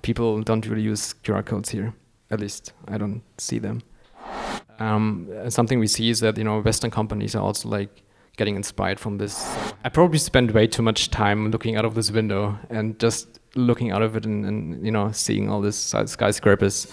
People don't really use QR codes here. At least I don't see them. Something we see is that Western companies are also like getting inspired from this. I probably spend way too much time looking out of this window and just looking out of it and seeing all these skyscrapers.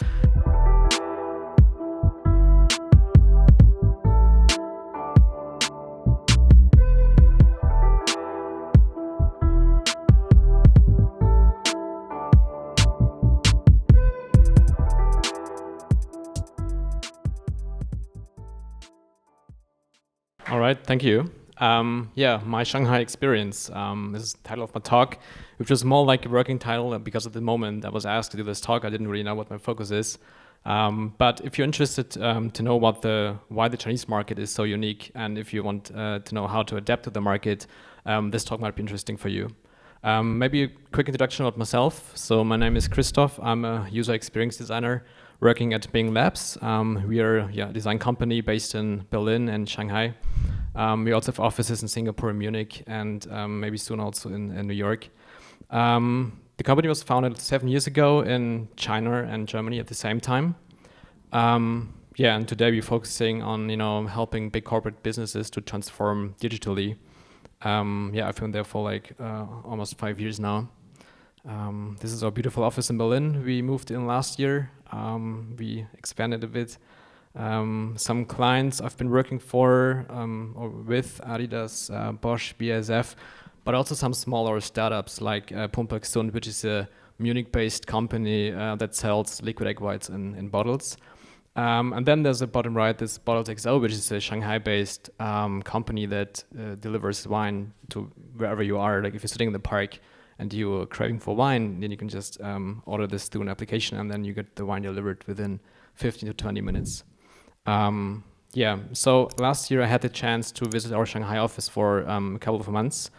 All right, thank you. My Shanghai Experience is the title of my talk, which was more like a working title because at the moment I was asked to do this talk, I didn't really know what my focus is. But if you're interested to know why the Chinese market is so unique, and if you want to know how to adapt to the market, this talk might be interesting for you. Maybe a quick introduction about myself. So my name is Christoph. I'm a user experience designer working at Ming Labs. We are a design company based in Berlin and Shanghai. We also have offices in Singapore and Munich, and maybe soon also in New York. The company was founded 7 years ago in China and Germany at the same time. And today we're focusing on helping big corporate businesses to transform digitally. I've been there for like almost 5 years now. This is our beautiful office in Berlin. We moved in last year. We expanded a bit. Some clients I've been working for or with Adidas, Bosch, BASF, but also some smaller startups like Pumper Gesund, which is a Munich-based company that sells liquid egg whites in bottles. And then there's a bottom right, this Bottles XO, which is a Shanghai-based company that delivers wine to wherever you are. Like if you're sitting in the park and you're craving for wine, then you can just order this through an application, and then you get the wine delivered within 15 to 20 minutes. So last year I had the chance to visit our Shanghai office for a couple of months.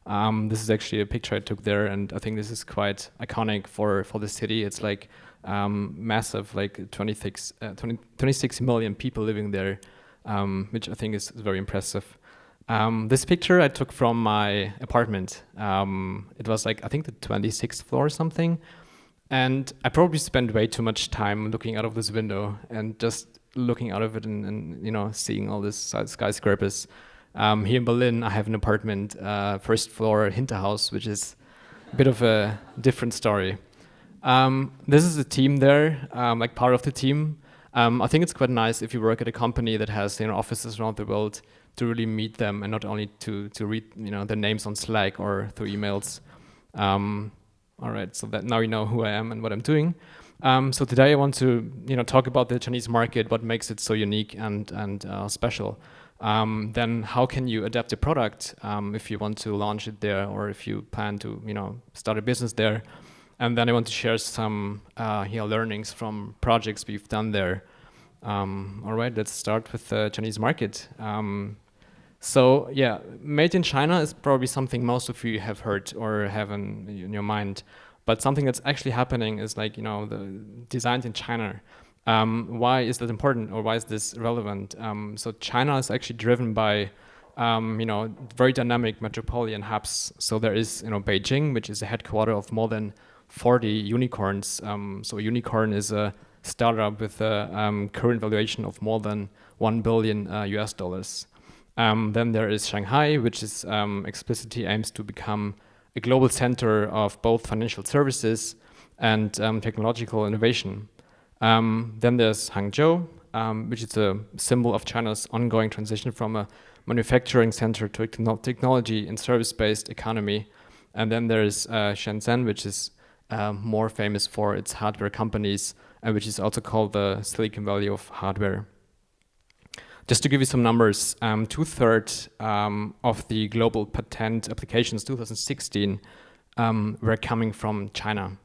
This is actually a picture I took there, and I think this is quite iconic for the city. It's like massive, like 26 million people living there, which I think is very impressive. This picture I took from my apartment. It was like, I think the 26th floor or something. And I probably spent way too much time looking out of this window and just looking out of it and seeing all these skyscrapers. Here in Berlin, I have an apartment, first floor Hinterhaus, which is a bit of a different story. This is the team there, like part of the team. I think it's quite nice if you work at a company that has offices around the world to really meet them and not only to read their names on Slack or through emails. All right, so that now you know who I am and what I'm doing. So today I want to talk about the Chinese market, what makes it so unique and special. Then how can you adapt a product if you want to launch it there, or if you plan to start a business there. And then I want to share some learnings from projects we've done there. All right, let's start with the Chinese market. Made in China is probably something most of you have heard or have in your mind. But something that's actually happening is like, the designed in China. Why is that important, or why is this relevant? So China is actually driven by, very dynamic metropolitan hubs. So there is, Beijing, which is the headquarter of more than 40 unicorns. So a unicorn is a startup with a current valuation of more than $1 billion US dollars. Then there is Shanghai, which is explicitly aims to become a global center of both financial services and technological innovation. Then there's Hangzhou, which is a symbol of China's ongoing transition from a manufacturing center to a technology and service-based economy. And then there's Shenzhen, which is more famous for its hardware companies, and which is also called the Silicon Valley of hardware. Just to give you some numbers, 2/3 of the global patent applications 2016 were coming from China.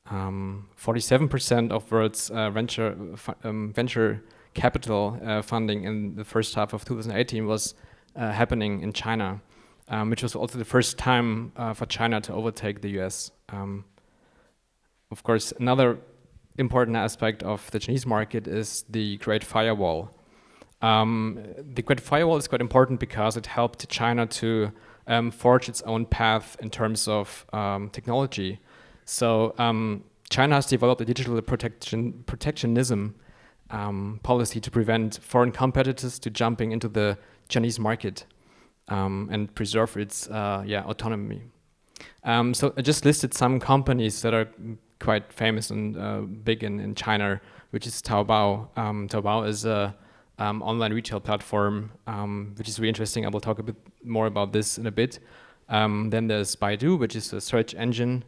47% of world's venture capital funding in the first half of 2018 was happening in China, which was also the first time for China to overtake the US. Of course, another important aspect of the Chinese market is the Great Firewall. The Great Firewall is quite important because it helped China to forge its own path in terms of technology. So China has developed a digital protectionism policy to prevent foreign competitors to jumping into the Chinese market and preserve its autonomy. So I just listed some companies that are quite famous and big in China, which is Taobao. Taobao is a online retail platform, which is really interesting. I will talk a bit more about this in a bit. Then there's Baidu, which is a search engine.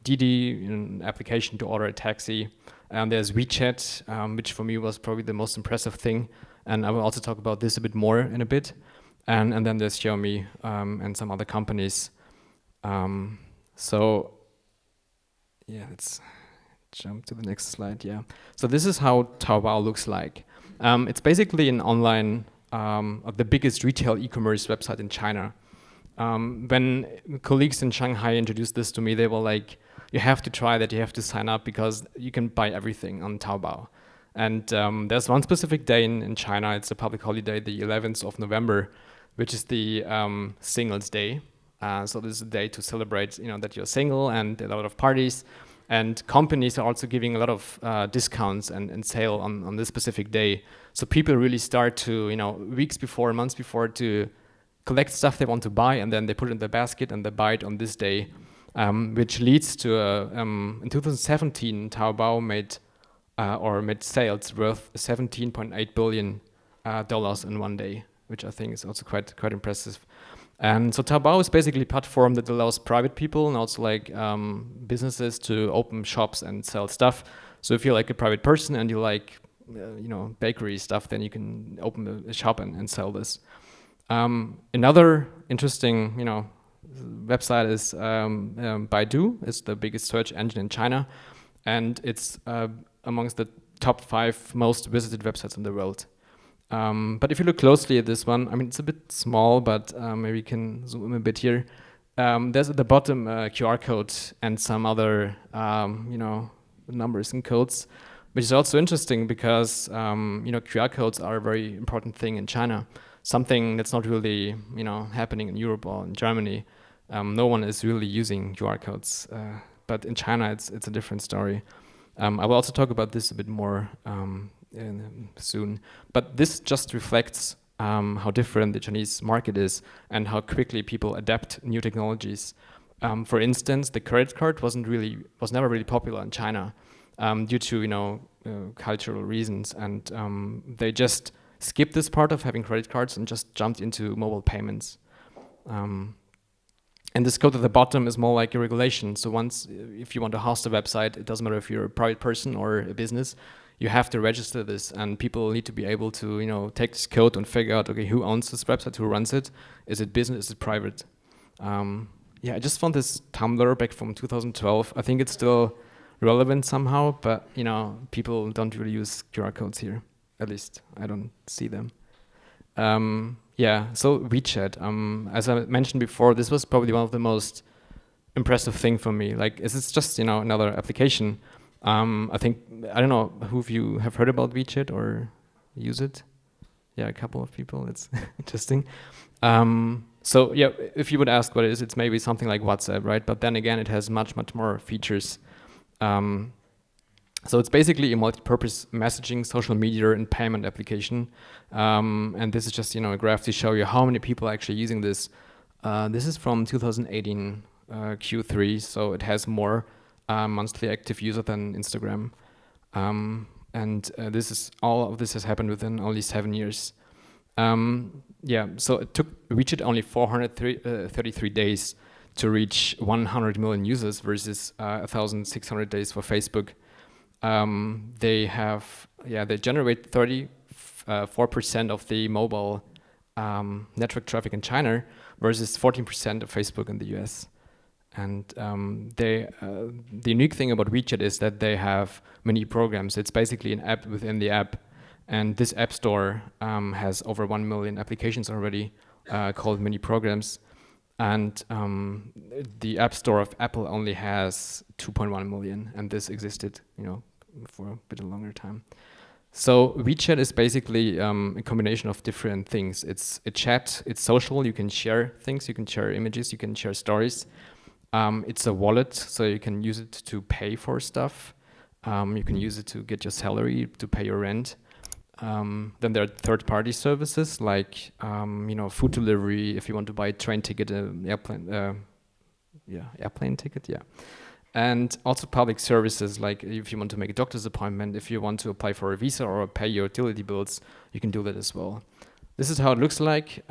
Didi, an application to order a taxi. And there's WeChat, which for me was probably the most impressive thing. And I will also talk about this a bit more in a bit. And then there's Xiaomi and some other companies. So yeah, let's jump to the next slide. Yeah. So this is how Taobao looks like. It's basically an online, of the biggest retail e-commerce website in China. When colleagues in Shanghai introduced this to me, they were like, you have to try that, you have to sign up because you can buy everything on Taobao. And there's one specific day in China, it's a public holiday, the 11th of November, which is the Singles Day. So this is a day to celebrate, that you're single, and a lot of parties. And companies are also giving a lot of discounts and sale on this specific day. So people really start to, weeks before, months before, to collect stuff they want to buy, and then they put it in the basket and they buy it on this day, which leads to in 2017, Taobao made sales worth $17.8 billion in one day, which I think is also quite impressive. And so Taobao is basically a platform that allows private people and also like businesses to open shops and sell stuff. So if you're like a private person and you like, bakery stuff, then you can open a shop and sell this. Another interesting, website is Baidu. It's the biggest search engine in China, and it's amongst the top 5 most visited websites in the world. But if you look closely at this one, it's a bit small, but maybe you can zoom in a bit here. There's at the bottom a QR code and some other, numbers and codes, which is also interesting because, QR codes are a very important thing in China. Something that's not really, happening in Europe or in Germany. No one is really using QR codes, but in China it's a different story. I will also talk about this a bit more soon. But this just reflects how different the Chinese market is and how quickly people adapt new technologies. For instance, the credit card was never really popular in China due to cultural reasons, and they just skipped this part of having credit cards and just jumped into mobile payments. And this code at the bottom is more like a regulation. So if you want to host a website, it doesn't matter if you're a private person or a business, you have to register this, and people need to be able to, take this code and figure out, okay, who owns this website, who runs it, is it business, is it private? I just found this Tumblr back from 2012. I think it's still relevant somehow, but people don't really use QR codes here. At least I don't see them. So WeChat, as I mentioned before, this was probably one of the most impressive thing for me. Like, it's just another application. I don't know who of you have heard about WeChat or use it. Yeah, a couple of people. It's interesting. If you would ask what it is, it's maybe something like WhatsApp, right? But then again, it has much more features. So it's basically a multi-purpose messaging, social media, and payment application. And this is just a graph to show you how many people are actually using this. This is from 2018 Q3, so it has more monthly active user than Instagram. All of this has happened within only 7 years. So it took WeChat only 433 days to reach 100 million users versus 1,600 days for Facebook. They generate 34% of the mobile network traffic in China versus 14% of Facebook in the US. And the unique thing about WeChat is that they have many programs. It's basically an app within the app. And this app store has over 1 million applications already called mini programs. And the app store of Apple only has 2.1 million. And this existed, for a bit longer time. So WeChat is basically a combination of different things. It's a chat, it's social, you can share things, you can share images, you can share stories. It's a wallet, so you can use it to pay for stuff. You can use it to get your salary, to pay your rent. Then there are third-party services like food delivery. If you want to buy a train ticket, airplane ticket, and also public services like if you want to make a doctor's appointment, if you want to apply for a visa or pay your utility bills, you can do that as well. This is how it looks like.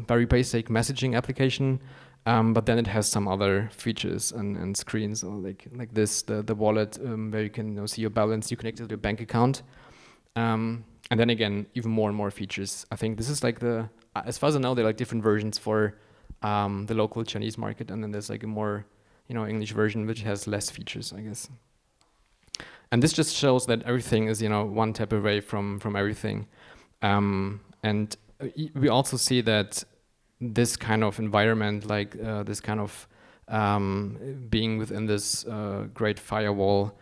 Very basic messaging application. But then it has some other features and screens, or like this, the wallet, where you can see your balance, you connect it to your bank account. And then again, even more and more features. I think this is like as far as I know, there are like different versions for the local Chinese market, and then there's like a more English version which has less features, I guess. And this just shows that everything is one tap away from everything. And we also see that this kind of environment, like this kind of being within this great firewall,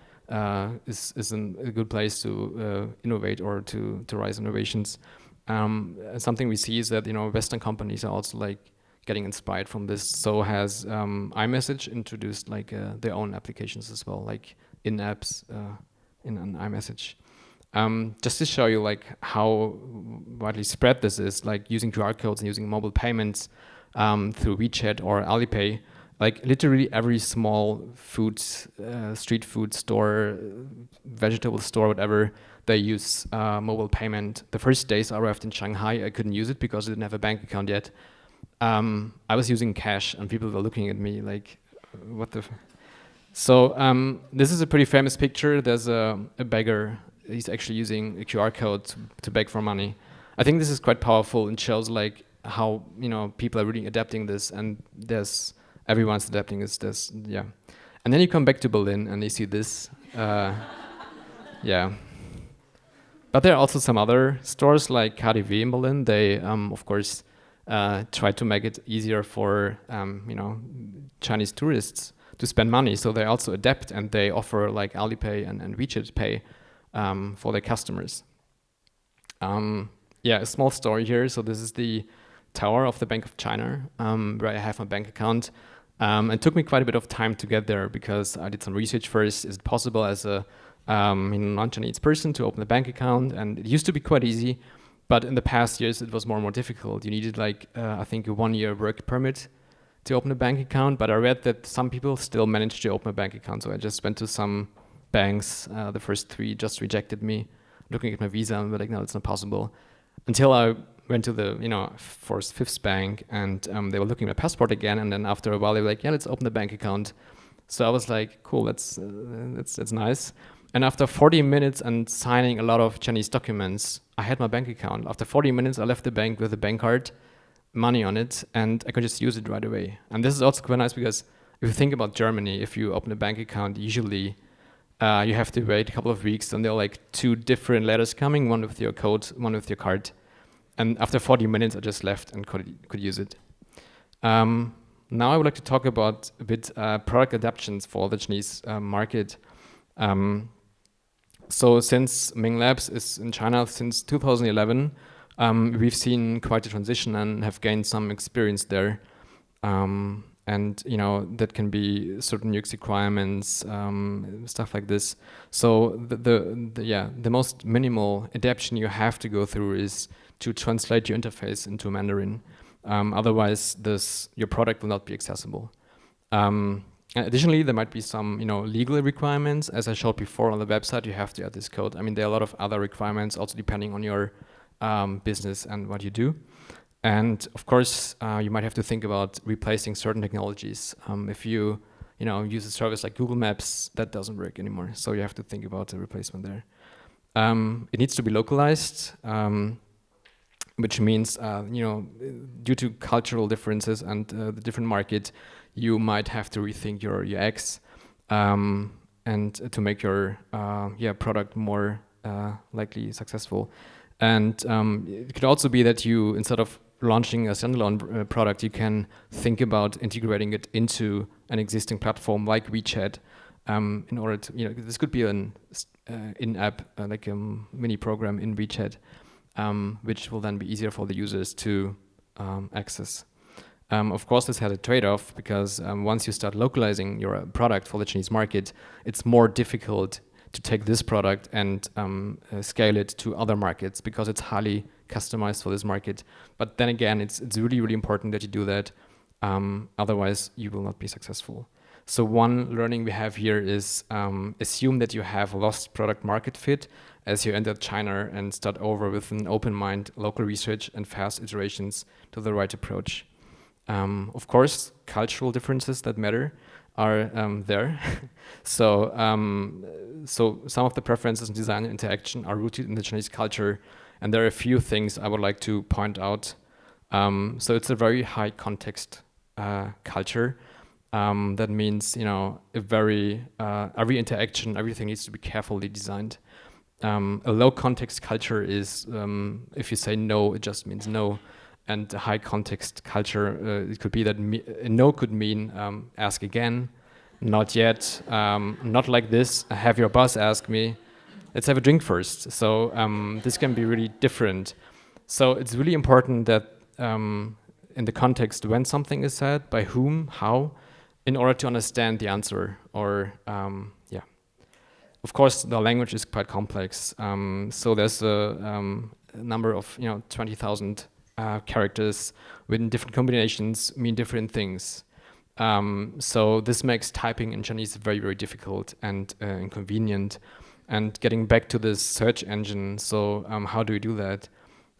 is a good place to innovate or to rise innovations. Something we see is that Western companies are also like getting inspired from this. So has iMessage introduced like their own applications as well, like in-apps in an iMessage. Just to show you like how widely spread this is, like using QR codes and using mobile payments through WeChat or Alipay. Like literally every small street food store, vegetable store, whatever, they use mobile payment. The first days I arrived in Shanghai, I couldn't use it because I didn't have a bank account yet. I was using cash and people were looking at me like, what the? So this is a pretty famous picture. There's a beggar. He's actually using a QR code to beg for money. I think this is quite powerful and shows like how people are really adapting this, and everyone's adapting this, yeah. And then you come back to Berlin and you see this, yeah. But there are also some other stores like KaDeWe in Berlin. They of course try to make it easier for Chinese tourists to spend money. So they also adapt and they offer like Alipay and WeChat Pay for their customers. A small story here. So this is the tower of the Bank of China, where I have my bank account. It took me quite a bit of time to get there because I did some research first. Is it possible as a non-Chinese person to open a bank account? And it used to be quite easy, but in the past years it was more and more difficult. You needed like I think a 1-year work permit to open a bank account, but I read that some people still managed to open a bank account. So I just went to some banks. The first 3 just rejected me, looking at my visa, and were like, no, it's not possible. Until I went to the fifth bank, and they were looking at my passport again. And then after a while, they were like, yeah, let's open the bank account. So I was like, cool, that's nice. And after 40 minutes and signing a lot of Chinese documents, I had my bank account. After 40 minutes, I left the bank with a bank card, money on it, and I could just use it right away. And this is also quite nice because if you think about Germany, if you open a bank account, usually you have to wait a couple of weeks, and there are like 2 different letters coming, one with your code, one with your card. And after 40 minutes, I just left and could use it. Now I would like to talk about a bit product adaptations for the Chinese market. So since Ming Labs is in China since 2011, we've seen quite a transition and have gained some experience there. And that can be certain UX requirements, stuff like this. So the most minimal adaptation you have to go through is to translate your interface into Mandarin. Otherwise, your product will not be accessible. Additionally, there might be some legal requirements. As I showed before on the website, you have to add this code. I mean, there are a lot of other requirements, also depending on your business and what you do. And of course, you might have to think about replacing certain technologies. If you use a service like Google Maps, that doesn't work anymore. So you have to think about a replacement there. It needs to be localized, which means due to cultural differences and the different market, you might have to rethink your UX and to make your product more likely successful. And it could also be that you, instead of launching a standalone product, you can think about integrating it into an existing platform like WeChat in order to, this could be an in-app, like a mini program in WeChat, which will then be easier for the users to access. Of course, this had a trade-off because once you start localizing your product for the Chinese market, it's more difficult to take this product and scale it to other markets because it's highly customized for this market. But then again, it's really, really important that you do that. Otherwise, you will not be successful. So one learning we have here is assume that you have lost product market fit as you enter China and start over with an open mind, local research, and fast iterations to the right approach. Of course, cultural differences that matter are there. So some of the preferences in design and interaction are rooted in the Chinese culture, and there are a few things I would like to point out. So it's a very high context culture. That means, every interaction, everything needs to be carefully designed. A low context culture is, if you say no, it just means no. And a high context culture, it could be that no could mean ask again, not yet, not like this, have your boss ask me, let's have a drink first. So this can be really different. So it's really important that in the context when something is said, by whom, how, in order to understand the answer. Or of course, the language is quite complex. So there's a number of 20,000 characters with different combinations mean different things. So this makes typing in Chinese very, very difficult and inconvenient. And getting back to this search engine, so how do we do that?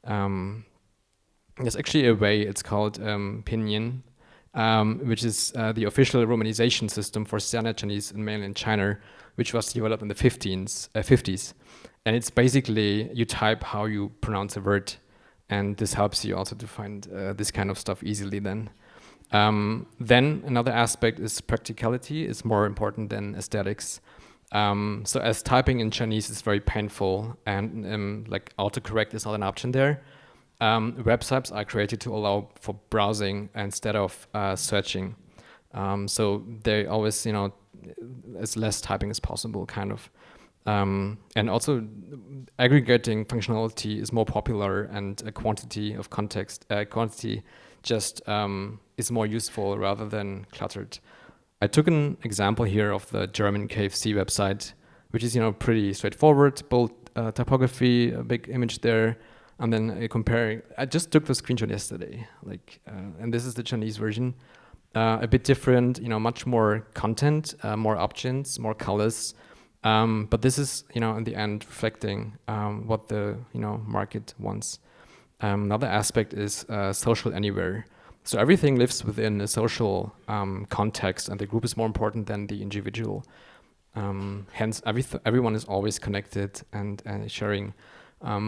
There's actually a way, it's called Pinyin, which is the official romanization system for standard Chinese in mainland China, which was developed in the 50s. And it's basically, you type how you pronounce a word, and this helps you also to find this kind of stuff easily then. Then another aspect is practicality is more important than aesthetics. So as typing in Chinese is very painful and like autocorrect is not an option there. Websites are created to allow for browsing instead of searching. So they always, as less typing as possible, kind of. And also aggregating functionality is more popular, and a quantity of quantity just is more useful rather than cluttered. I took an example here of the German KFC website, which is pretty straightforward, bold typography, a big image there, and then comparing. I just took the screenshot yesterday, and this is the Chinese version. A bit different, much more content, more options, more colors. But this is, in the end, reflecting what the market wants. Another aspect is social anywhere. So everything lives within a social context, and the group is more important than the individual. Hence, everyone is always connected and sharing.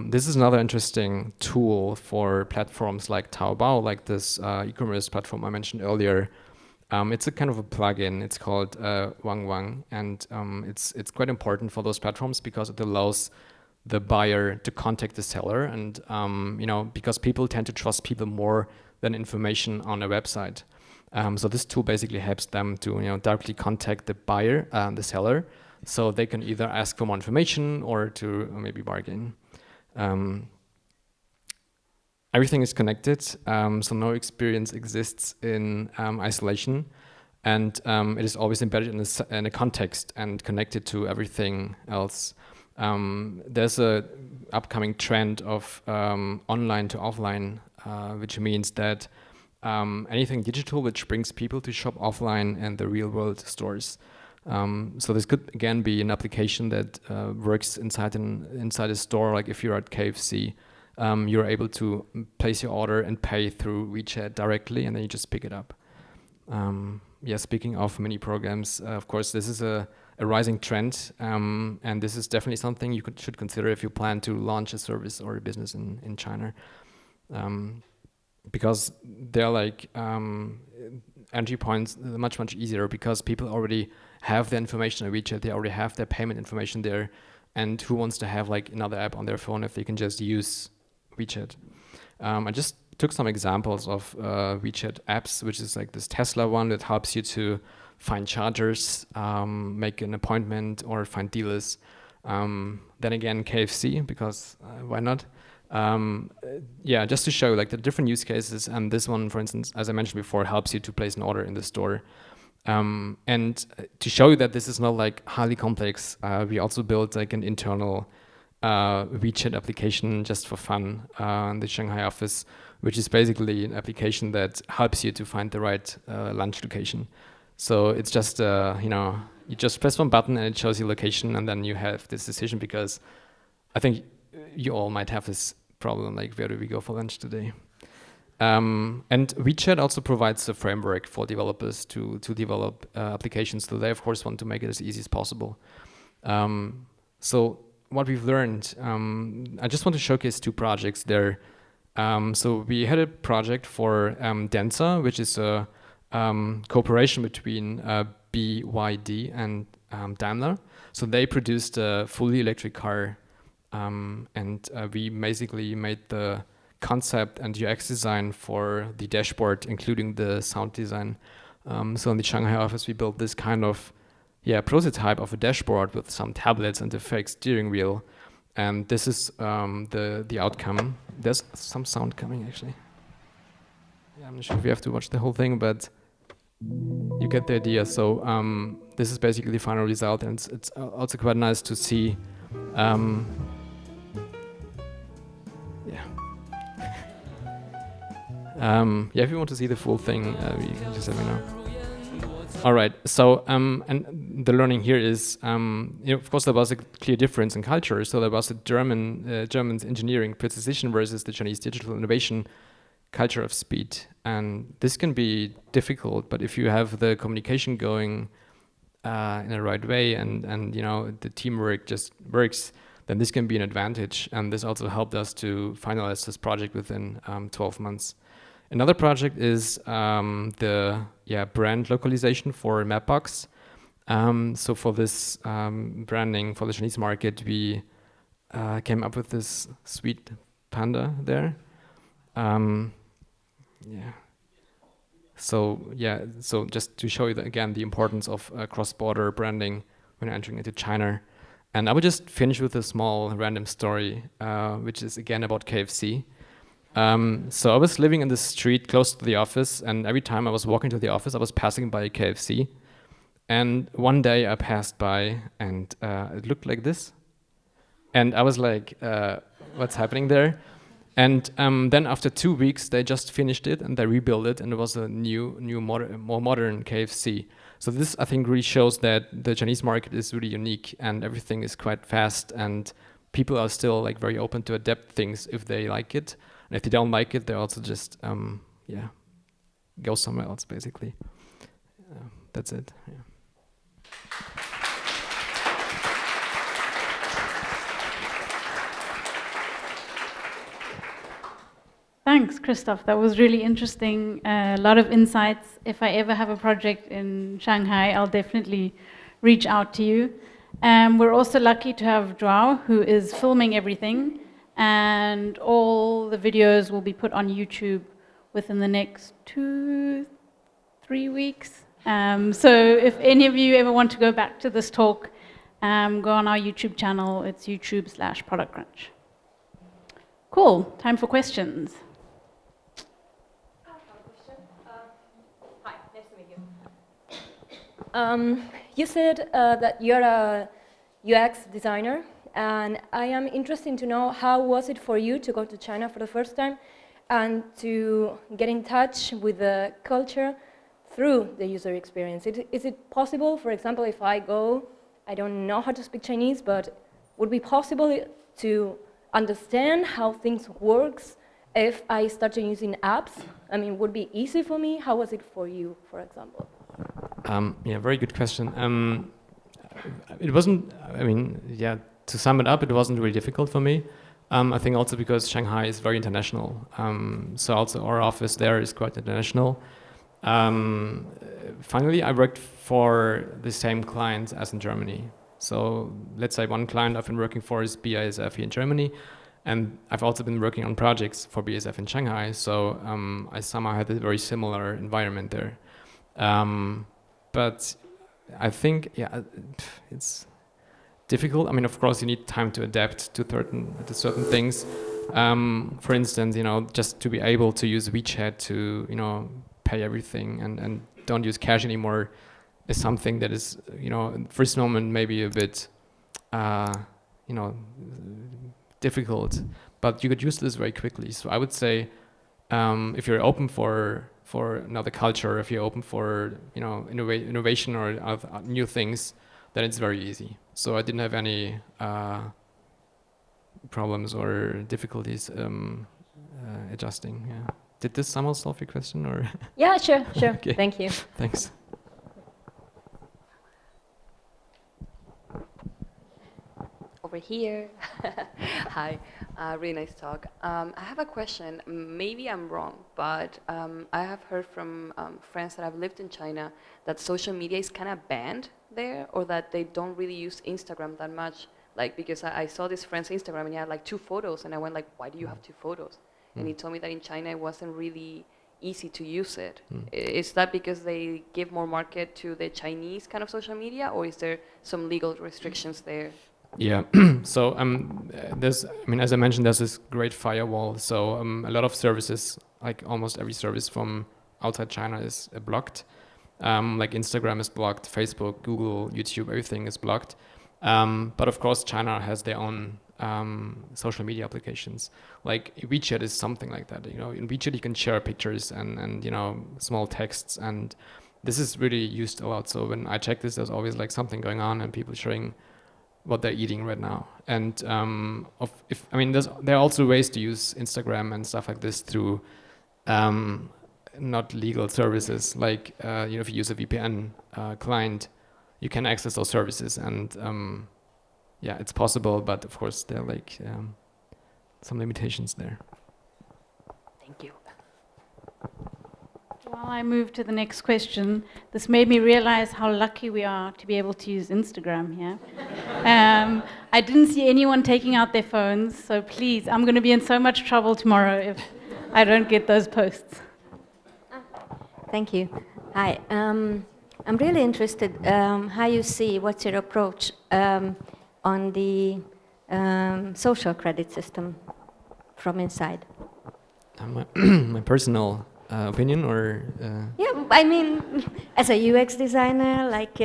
This is another interesting tool for platforms like Taobao, like this e-commerce platform I mentioned earlier. It's a kind of a plugin. It's called Wang Wang, and it's quite important for those platforms because it allows the buyer to contact the seller, and because people tend to trust people more than information on a website. So this tool basically helps them to directly contact the buyer, the seller, so they can either ask for more information or to maybe bargain. Everything is connected, so no experience exists in isolation, and it is always embedded in a context and connected to everything else. There's a upcoming trend of online to offline, which means that anything digital which brings people to shop offline and the real world stores. So this could again be an application that works inside a store, like if you're at KFC. You're able to place your order and pay through WeChat directly, and then you just pick it up. Speaking of mini programs, of course, this is a rising trend, and this is definitely something you should consider if you plan to launch a service or a business in China. Because they're entry points much easier because people already have the information on WeChat, they already have their payment information there, and who wants to have another app on their phone if they can just use WeChat. I just took some examples of WeChat apps, which is like this Tesla one that helps you to find chargers, make an appointment, or find dealers. Then again, KFC, because why not? Yeah, just to show like the different use cases, and this one, for instance, as I mentioned before, helps you to place an order in the store. And to show you that this is not like highly complex, we also built like an internal WeChat application just for fun in the Shanghai office, which is basically an application that helps you to find the right lunch location. So it's just, you just press one button and it shows you location, and then you have this decision, because I think you all might have this problem, like where do we go for lunch today? And WeChat also provides a framework for developers to develop applications. So they, of course, want to make it as easy as possible. So what we've learned, I just want to showcase 2 projects there. So we had a project for Denza, which is a cooperation between BYD and Daimler. So they produced a fully electric car, and we basically made the concept and UX design for the dashboard, including the sound design. So in the Shanghai office, we built this kind of prototype of a dashboard with some tablets and a fake steering wheel. And this is the outcome. There's some sound coming, actually. Yeah, I'm not sure if you have to watch the whole thing, but you get the idea. So this is basically the final result, and it's also quite nice to see. If you want to see the full thing, you can just let me know. All right. So, and the learning here is, of course, there was a clear difference in culture. So there was the German's engineering precision versus the Chinese digital innovation culture of speed. And this can be difficult, but if you have the communication going in the right way, and the teamwork just works, then this can be an advantage. And this also helped us to finalize this project within 12 months. Another project is the brand localization for Mapbox. So for this branding for the Chinese market, we came up with this sweet panda there. So just to show you again the importance of cross-border branding when entering into China. And I will just finish with a small random story, which is again about KFC. So I was living in the street close to the office, and every time I was walking to the office, I was passing by a KFC. And one day I passed by, and it looked like this. And I was like, what's happening there? And then after 2 weeks, they just finished it, and they rebuilt it, and it was a more modern KFC. So this, I think, really shows that the Chinese market is really unique, and everything is quite fast, and people are still like very open to adapt things if they like it. And if they don't like it, they also just go somewhere else, basically. That's it. Yeah. Thanks, Christoph. That was really interesting. A lot of insights. If I ever have a project in Shanghai, I'll definitely reach out to you. We're also lucky to have Joao, who is filming everything, and all the videos will be put on YouTube within the next 2-3 weeks. So if any of you ever want to go back to this talk, go on our YouTube channel. It's YouTube/Product Crunch. Cool. Time for questions. Hi, nice to meet you. You said that you're a UX designer, and I am interested to know how was it for you to go to China for the first time and to get in touch with the culture through the user experience. Is it possible, for example, if I go, I don't know how to speak Chinese, but would it be possible to understand how things works if I started using apps? I mean, would it be easy for me? How was it for you, for example? Very good question. It wasn't, to sum it up, it wasn't really difficult for me. I think also because Shanghai is very international. So also our office there is quite international. Finally, I worked for the same clients as in Germany. So let's say one client I've been working for is BASF here in Germany, and I've also been working on projects for BASF in Shanghai. So I somehow had a very similar environment there. But I think, it's difficult. I mean, of course, you need time to adapt to certain things. For instance, just to be able to use WeChat to, pay everything and don't use cash anymore is something that is, first moment maybe a bit, difficult, but you could use this very quickly. So I would say, if you're open for another culture, if you're open for innovation or new things, then it's very easy. So I didn't have any problems or difficulties adjusting. Yeah. Did this somehow solve your question, or? Yeah, sure. Okay. Thank you. Thanks. Over here. Hi, really nice talk. I have a question. Maybe I'm wrong, but I have heard from friends that have lived in China that social media is kind of banned there, or that they don't really use Instagram that much. Like, because I saw this friend's Instagram and he had like 2 photos, and I went like, why do you have 2 photos? And he told me that in China it wasn't really easy to use it. Is that because they give more market to the Chinese kind of social media, or is there some legal restrictions there? Yeah. So there's, as I mentioned, there's this great firewall. So a lot of services, like almost every service from outside China, is blocked. Like Instagram is blocked, Facebook, Google, YouTube, everything is blocked. But of course, China has their own social media applications. Like WeChat is something like that. In WeChat you can share pictures and small texts, and this is really used a lot. So when I check this, there's always like something going on and people sharing what they're eating right now. And there are also ways to use Instagram and stuff like this through not legal services. Like if you use a VPN client, you can access those services, and it's possible, but of course there are like some limitations there. Thank you. While I move to the next question, this made me realize how lucky we are to be able to use Instagram here. I didn't see anyone taking out their phones, so please, I'm going to be in so much trouble tomorrow if I don't get those posts. Thank you. Hi. I'm really interested how you see, what's your approach on the social credit system from inside? My personal opinion, or? Yeah, as a UX designer, like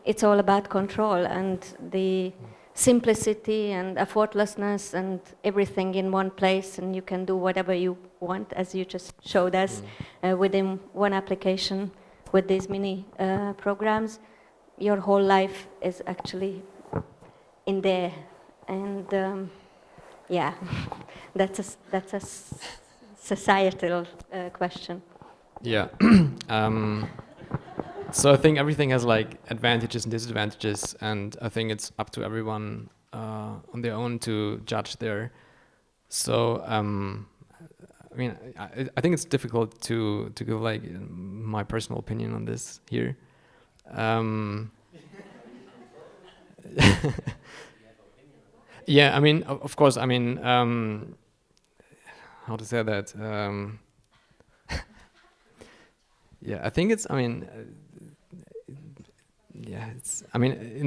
it's all about control and the simplicity and effortlessness and everything in one place, and you can do whatever you want, as you just showed us, within one application with these mini programs. Your whole life is actually in there, and that's a societal question. Yeah. So I think everything has like advantages and disadvantages, and I think it's up to everyone on their own to judge there. So I think it's difficult to give like my personal opinion on this here. Yeah, of course, how to say that? Yeah, I think it's, in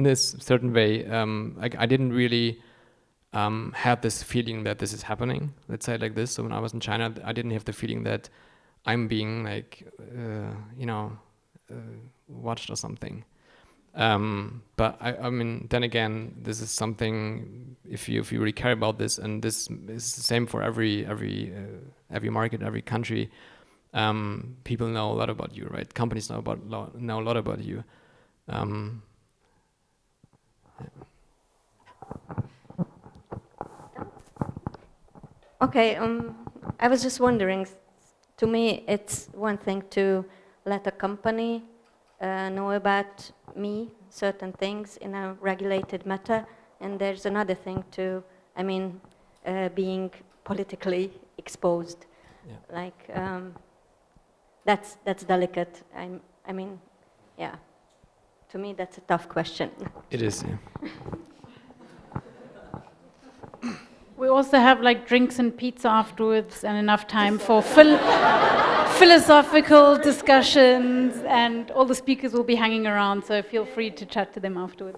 this certain way, I didn't really have this feeling that this is happening, let's say it like this. So when I was in China, I didn't have the feeling that I'm being like, watched or something. But then again, this is something, if you really care about this, and this is the same for every market, every country. People know a lot about you, right? Companies know a lot about you. Okay, I was just wondering, to me it's one thing to let a company know about me, certain things in a regulated matter, and there's another thing to, being politically exposed. Yeah. Like, that's delicate. To me that's a tough question. It is, yeah. We also have like drinks and pizza afterwards and enough time for philosophical discussions, and all the speakers will be hanging around, so feel free to chat to them afterwards.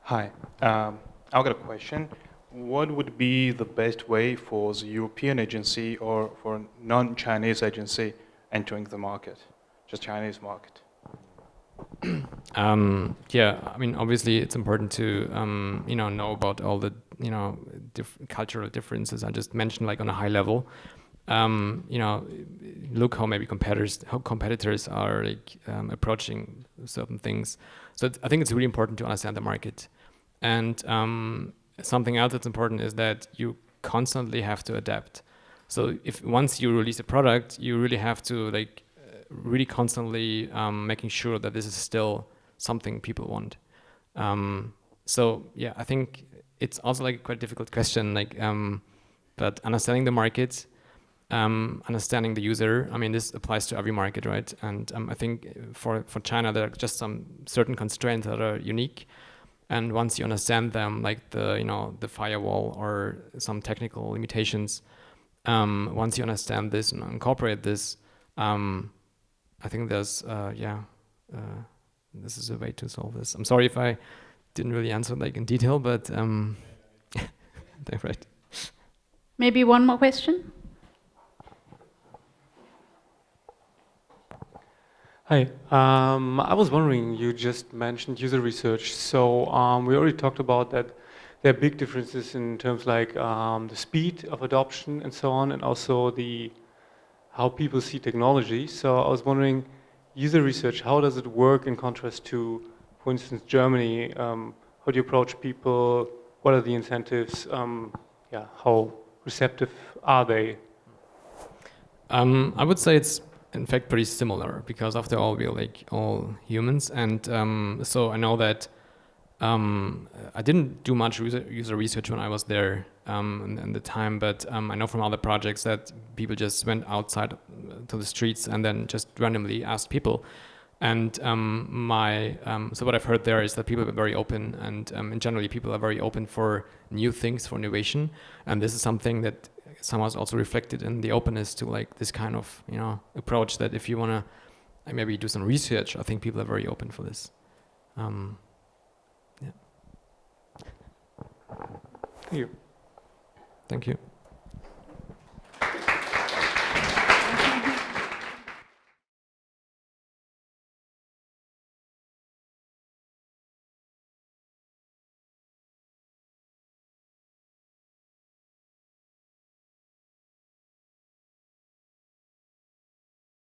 Hi, I've got a question. what would be the best way for the European agency or for a non-Chinese agency entering the market, just Chinese market? Yeah, I mean, obviously it's important to know about all the cultural differences I just mentioned, like on a high level. Look how maybe competitors are like approaching certain things. So I think it's really important to understand the market. And something else that's important is that you constantly have to adapt. So if once you release a product, you really have to really constantly making sure that this is still something people want. So yeah, I think it's also like a quite difficult question. But understanding the market, understanding the user. I mean, this applies to every market, right? And I think for China, there are just some certain constraints that are unique. And once you understand them, like the firewall or some technical limitations, once you understand this and incorporate this, I think there's this is a way to solve this. I'm sorry if I didn't really answer like in detail, but right. Maybe one more question. Hi, I was wondering, you just mentioned user research. So we already talked about that there are big differences in terms like the speed of adoption and so on, and also how people see technology. So I was wondering, user research, how does it work in contrast to, for instance, Germany? How do you approach people? What are the incentives? How receptive are they? I would say it's in fact pretty similar, because after all we're like all humans, and so I know that I didn't do much user research when I was there in the time, but I know from other projects that people just went outside to the streets and then just randomly asked people. And so what I've heard there is that people are very open, and generally people are very open for new things, for innovation, and this is something that somehow is also reflected in the openness to like this kind of approach, that if you want to maybe do some research, I think people are very open for this. Yeah. Thank you. Thank you.